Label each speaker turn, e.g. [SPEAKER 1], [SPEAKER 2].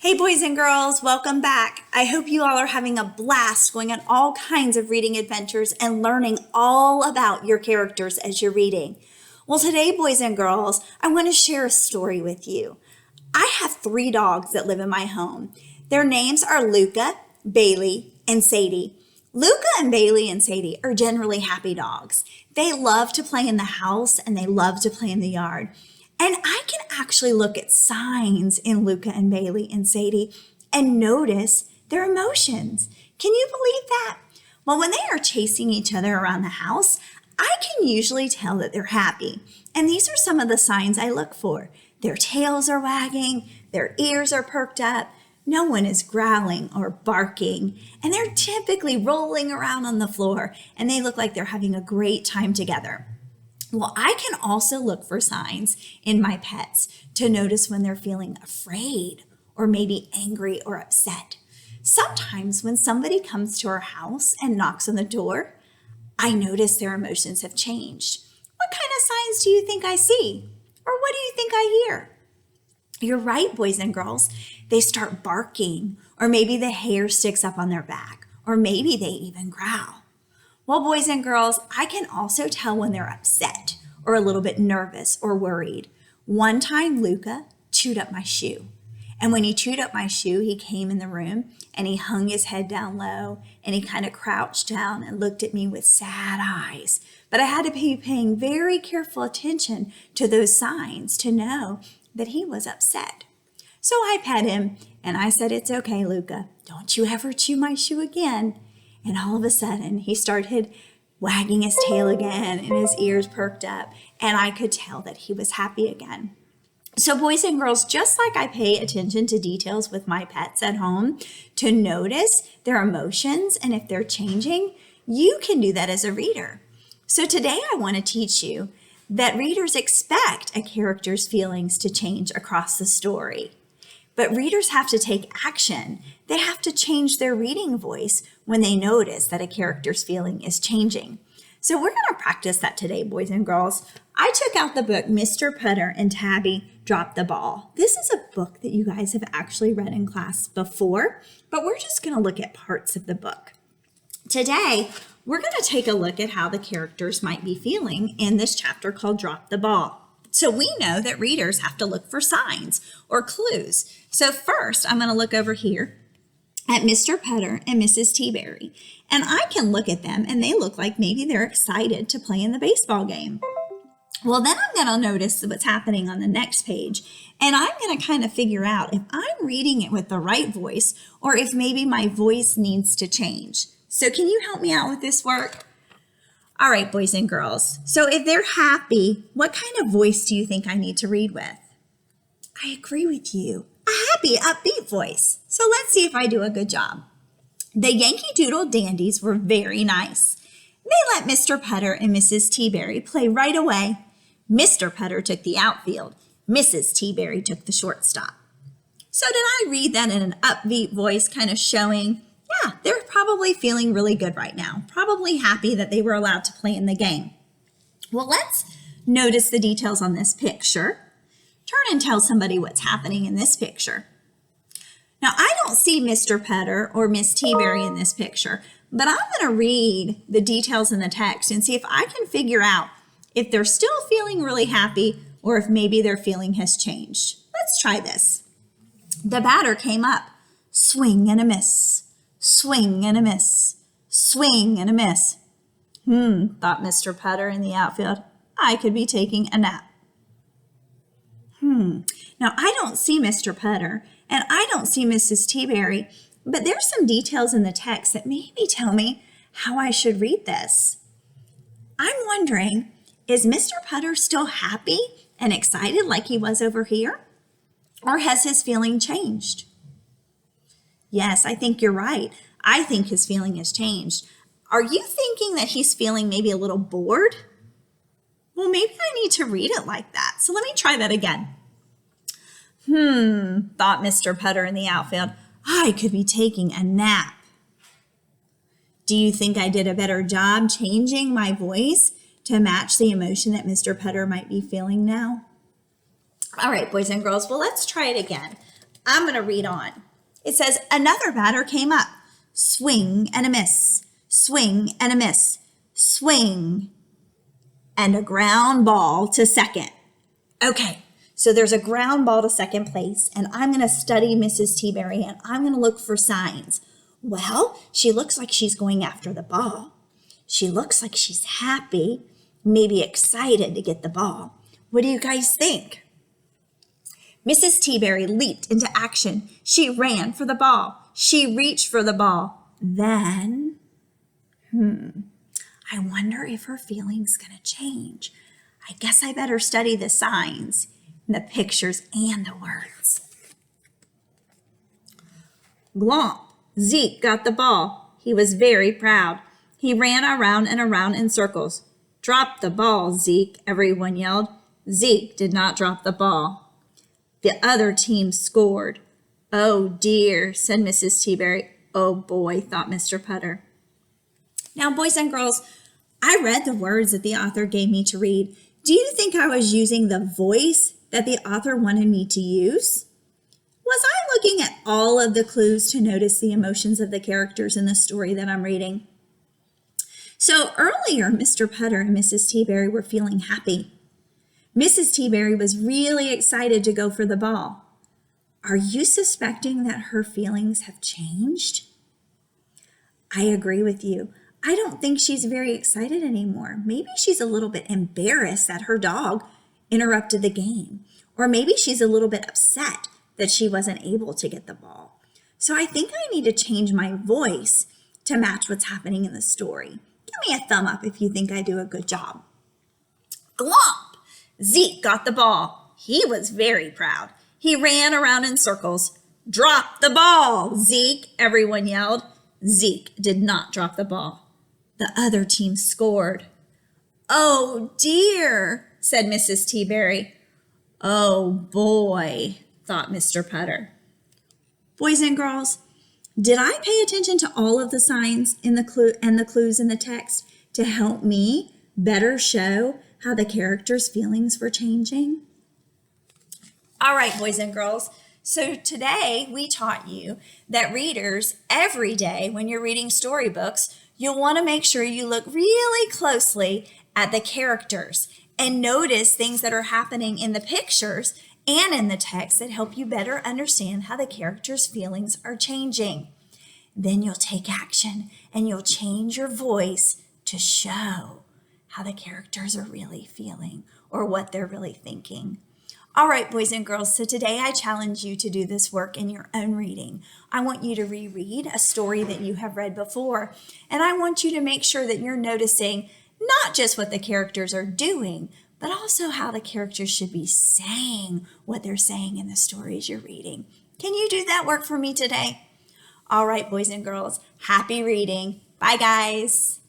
[SPEAKER 1] Hey boys and girls, welcome back. I hope you all are having a blast going on all kinds of reading adventures and learning all about your characters as you're reading. Well, today, boys and girls, I want to share a story with you. I have 3 dogs that live in my home. Their names are Luca, Bailey, and Sadie. Luca and Bailey and Sadie are generally happy dogs. They love to play in the house and they love to play in the yard. And I can actually look at signs in Luca and Bailey and Sadie and notice their emotions. Can you believe that? Well, when they are chasing each other around the house, I can usually tell that they're happy. And these are some of the signs I look for. Their tails are wagging, their ears are perked up, no one is growling or barking, and they're typically rolling around on the floor, and they look like they're having a great time together. Well, I can also look for signs in my pets to notice when they're feeling afraid or maybe angry or upset. Sometimes when somebody comes to our house and knocks on the door, I notice their emotions have changed. What kind of signs do you think I see? Or what do you think I hear? You're right, boys and girls. They start barking, or maybe the hair sticks up on their back, or maybe they even growl. Well, boys and girls, I can also tell when they're upset or a little bit nervous or worried. One time, Luca chewed up my shoe. And when he chewed up my shoe, he came in the room and he hung his head down low and he kind of crouched down and looked at me with sad eyes. But I had to be paying very careful attention to those signs to know that he was upset. So I pet him and I said, "It's okay, Luca. Don't you ever chew my shoe again." And all of a sudden, he started wagging his tail again and his ears perked up. And I could tell that he was happy again. So boys and girls, just like I pay attention to details with my pets at home to notice their emotions and if they're changing, you can do that as a reader. So today I want to teach you that readers expect a character's feelings to change across the story. But readers have to take action. They have to change their reading voice when they notice that a character's feeling is changing. So we're going to practice that today, boys and girls. I took out the book, Mr. Putter and Tabby Dropped the Ball. This is a book that you guys have actually read in class before, but we're just going to look at parts of the book. Today, we're going to take a look at how the characters might be feeling in this chapter called Drop the Ball. So we know that readers have to look for signs or clues. So first, I'm going to look over here at Mr. Putter and Mrs. Teaberry. And I can look at them and they look like maybe they're excited to play in the baseball game. Well, then I'm going to notice what's happening on the next page. And I'm going to kind of figure out if I'm reading it with the right voice or if maybe my voice needs to change. So can you help me out with this work? All right, boys and girls. So if they're happy, what kind of voice do you think I need to read with? I agree with you. A happy, upbeat voice. So let's see if I do a good job. The Yankee Doodle Dandies were very nice. They let Mr. Putter and Mrs. Teaberry play right away. Mr. Putter took the outfield. Mrs. Teaberry took the shortstop. So did I read that in an upbeat voice, kind of showing, yeah, they're probably feeling really good right now. Probably happy that they were allowed to play in the game. Well, let's notice the details on this picture. Turn and tell somebody what's happening in this picture. Now, I don't see Mr. Putter or Miss Teaberry in this picture, but I'm going to read the details in the text and see if I can figure out if they're still feeling really happy or if maybe their feeling has changed. Let's try this. The batter came up. Swing and a miss. Swing and a miss. Swing and a miss. Thought Mr. Putter in the outfield. I could be taking a nap. Now, I don't see Mr. Putter and I don't see Mrs. Teaberry, but there's some details in the text that maybe tell me how I should read this. I'm wondering, is Mr. Putter still happy and excited like he was over here? Or has his feeling changed? Yes, I think you're right. I think his feeling has changed. Are you thinking that he's feeling maybe a little bored? Well, maybe I need to read it like that. So let me try that again. Thought Mr. Putter in the outfield. I could be taking a nap. Do you think I did a better job changing my voice to match the emotion that Mr. Putter might be feeling now? All right, boys and girls, well, let's try it again. I'm going to read on. It says, another batter came up. Swing and a miss. Swing and a miss. Swing and a ground ball to second. Okay, so there's a ground ball to second place, and I'm going to study Mrs. T-Berry, and I'm going to look for signs. Well, she looks like she's going after the ball. She looks like she's happy, maybe excited to get the ball. What do you guys think? Mrs. T-Berry leaped into action. She ran for the ball. She reached for the ball. Then, I wonder if her feeling's going to change. I guess I better study the signs, the pictures, and the words. Glomp. Zeke got the ball. He was very proud. He ran around and around in circles. Drop the ball, Zeke, everyone yelled. Zeke did not drop the ball. The other team scored. Oh dear, said Mrs. T-Berry. Oh boy, thought Mr. Putter. Now, boys and girls, I read the words that the author gave me to read. Do you think I was using the voice that the author wanted me to use? Was I looking at all of the clues to notice the emotions of the characters in the story that I'm reading? So earlier, Mr. Putter and Mrs. T-Berry were feeling happy. Mrs. T-Berry was really excited to go for the ball. Are you suspecting that her feelings have changed? I agree with you. I don't think she's very excited anymore. Maybe she's a little bit embarrassed that her dog interrupted the game. Or maybe she's a little bit upset that she wasn't able to get the ball. So I think I need to change my voice to match what's happening in the story. Give me a thumb up if you think I do a good job. Glomp! Zeke got the ball. He was very proud. He ran around in circles. Drop the ball, Zeke, everyone yelled. Zeke did not drop the ball. The other team scored. Oh dear, said Mrs. T-Berry. Oh boy, thought Mr. Putter. Boys and girls, did I pay attention to all of the signs in the clues in the text to help me better show how the characters' feelings were changing? All right, boys and girls. So today we taught you that readers, every day when you're reading storybooks, you'll want to make sure you look really closely at the characters and notice things that are happening in the pictures and in the text that help you better understand how the characters' feelings are changing. Then you'll take action and you'll change your voice to show how the characters are really feeling or what they're really thinking. All right, boys and girls, so today I challenge you to do this work in your own reading. I want you to reread a story that you have read before, and I want you to make sure that you're noticing not just what the characters are doing, but also how the characters should be saying what they're saying in the stories you're reading. Can you do that work for me today? All right, boys and girls, happy reading. Bye, guys.